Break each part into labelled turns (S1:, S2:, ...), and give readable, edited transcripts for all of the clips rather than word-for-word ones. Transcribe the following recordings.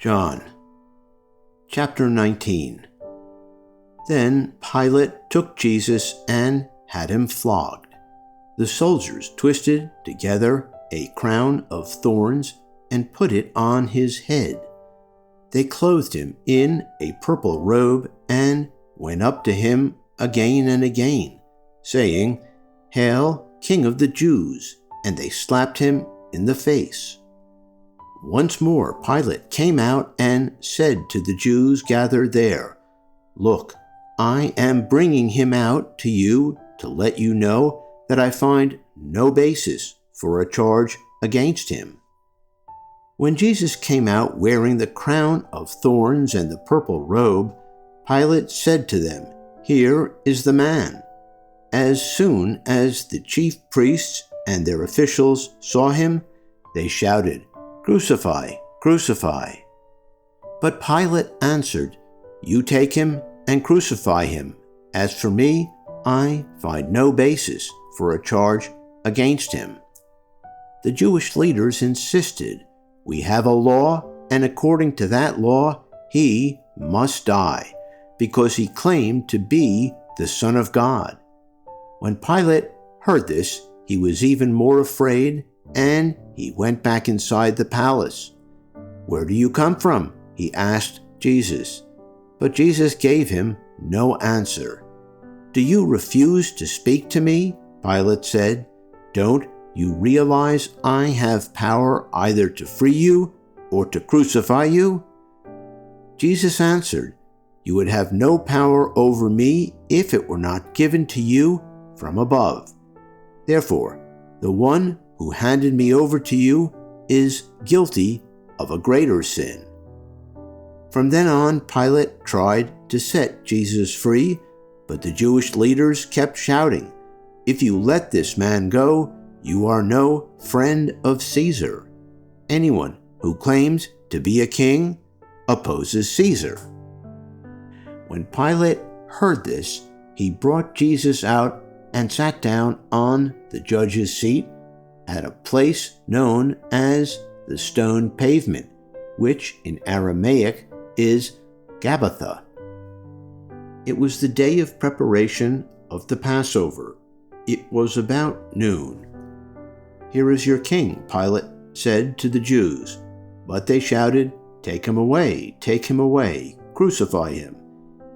S1: John chapter 19. Then Pilate took Jesus and had him flogged. The soldiers twisted together a crown of thorns and put it on his head. They clothed him in a purple robe and went up to him again and again, saying, "Hail, King of the Jews!" And they slapped him in the face. Once more Pilate came out and said to the Jews gathered there, "Look, I am bringing him out to you to let you know that I find no basis for a charge against him." When Jesus came out wearing the crown of thorns and the purple robe, Pilate said to them, "Here is the man." As soon as the chief priests and their officials saw him, they shouted, "Crucify! Crucify!" But Pilate answered, "You take him and crucify him. As for me, I find no basis for a charge against him." The Jewish leaders insisted, "We have a law, and according to that law, he must die, because he claimed to be the Son of God." When Pilate heard this, he was even more afraid, and he went back inside the palace. "Where do you come from?" he asked Jesus. But Jesus gave him no answer. "Do you refuse to speak to me?" Pilate said. "Don't you realize I have power either to free you or to crucify you?" Jesus answered, "You would have no power over me if it were not given to you from above. Therefore, the one who handed me over to you is guilty of a greater sin." From then on, Pilate tried to set Jesus free, but the Jewish leaders kept shouting, "If you let this man go, you are no friend of Caesar. Anyone who claims to be a king opposes Caesar." When Pilate heard this, he brought Jesus out and sat down on the judge's seat at a place known as the Stone Pavement, which in Aramaic is Gabbatha. It was the day of preparation of the Passover. It was about noon. "Here is your king," Pilate said to the Jews. But they shouted, take him away, crucify him."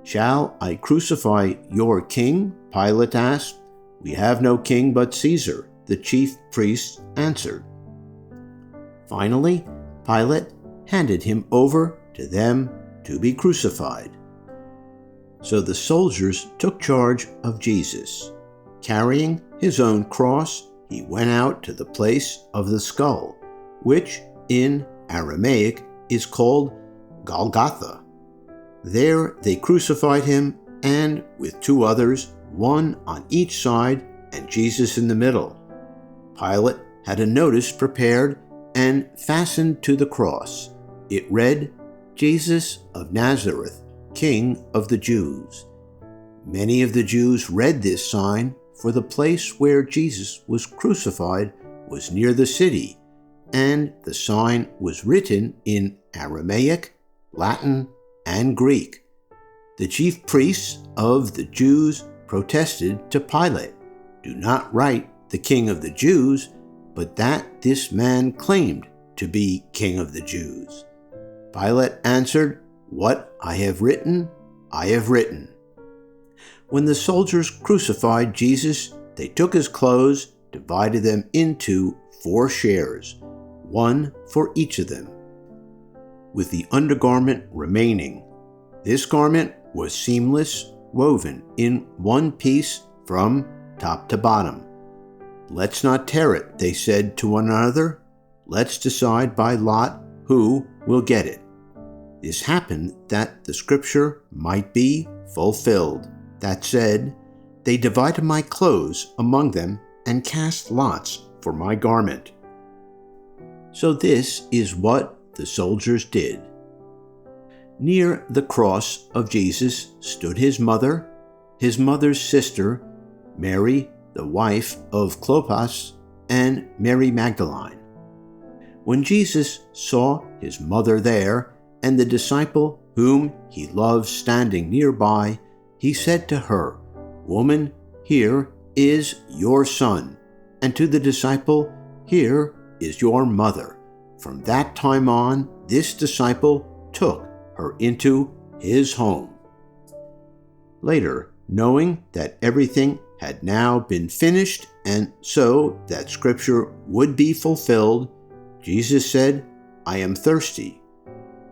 S1: "Shall I crucify your king?" Pilate asked. "We have no king but Caesar," the chief priests answered. Finally, Pilate handed him over to them to be crucified. So the soldiers took charge of Jesus. Carrying his own cross, he went out to the place of the skull, which in Aramaic is called Golgotha. There they crucified him, and with two others, one on each side and Jesus in the middle. Pilate had a notice prepared and fastened to the cross. It read, "Jesus of Nazareth, King of the Jews." Many of the Jews read this sign, for the place where Jesus was crucified was near the city, and the sign was written in Aramaic, Latin, and Greek. The chief priests of the Jews protested to Pilate, "Do not write the King of the Jews, but that this man claimed to be King of the Jews." Pilate answered, "What I have written, I have written." When the soldiers crucified Jesus, they took his clothes, divided them into 4 shares, one for each of them, with the undergarment remaining. This garment was seamless, woven in one piece from top to bottom. "Let's not tear it," they said to one another. "Let's decide by lot who will get it." This happened that the scripture might be fulfilled that said, "They divided my clothes among them and cast lots for my garment." So this is what the soldiers did. Near the cross of Jesus stood his mother's sister, Mary, the wife of Clopas, and Mary Magdalene. When Jesus saw his mother there and the disciple whom he loved standing nearby, he said to her, "Woman, here is your son," and to the disciple, "Here is your mother." From that time on, this disciple took her into his home. Later, knowing that everything had now been finished, and so that Scripture would be fulfilled, Jesus said, "I am thirsty."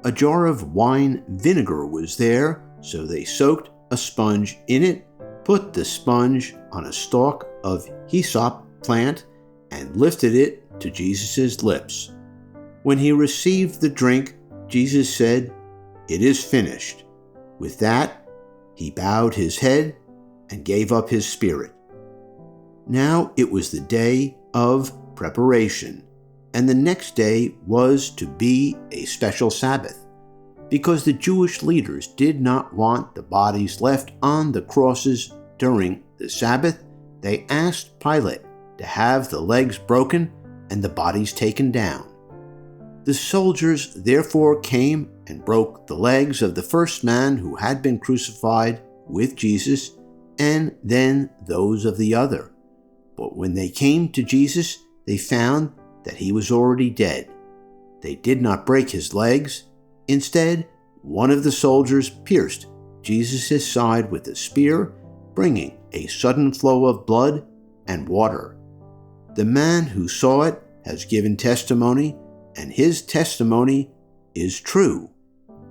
S1: A jar of wine vinegar was there, so they soaked a sponge in it, put the sponge on a stalk of hyssop plant, and lifted it to Jesus' lips. When he received the drink, Jesus said, "It is finished." With that, he bowed his head and gave up his spirit. Now it was the day of preparation, and the next day was to be a special Sabbath. Because the Jewish leaders did not want the bodies left on the crosses during the Sabbath, they asked Pilate to have the legs broken and the bodies taken down. The soldiers therefore came and broke the legs of the first man who had been crucified with Jesus, and then those of the other. But when they came to Jesus, they found that he was already dead. They did not break his legs. Instead, one of the soldiers pierced Jesus' side with a spear, bringing a sudden flow of blood and water. The man who saw it has given testimony, and his testimony is true.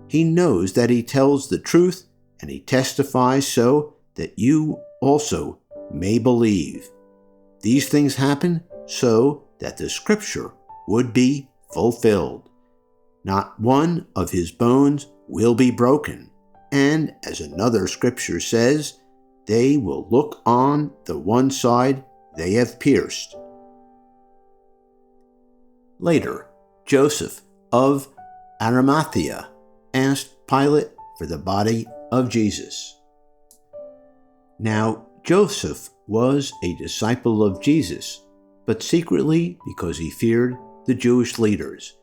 S1: He knows that he tells the truth, and he testifies so that you also may believe. These things happen so that the Scripture would be fulfilled. Not one of his bones will be broken, and as another Scripture says, they will look on the one side they have pierced. Later, Joseph of Arimathea asked Pilate for the body of Jesus. Now, Joseph was a disciple of Jesus, but secretly because he feared the Jewish leaders.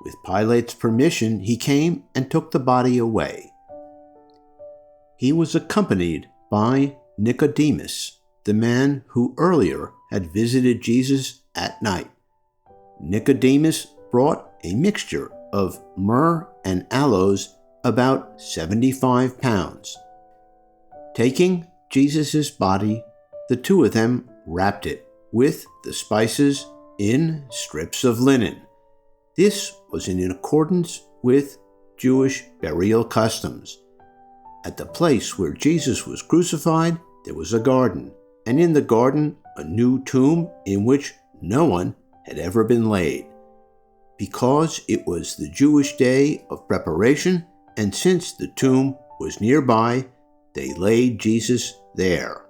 S1: With Pilate's permission, he came and took the body away. He was accompanied by Nicodemus, the man who earlier had visited Jesus at night. Nicodemus brought a mixture of myrrh and aloes, about 75 pounds. Taking Jesus' body, the two of them wrapped it with the spices in strips of linen. This was in accordance with Jewish burial customs. At the place where Jesus was crucified, there was a garden, and in the garden a new tomb in which no one had ever been laid. Because it was the Jewish day of preparation, and since the tomb was nearby, they laid Jesus there.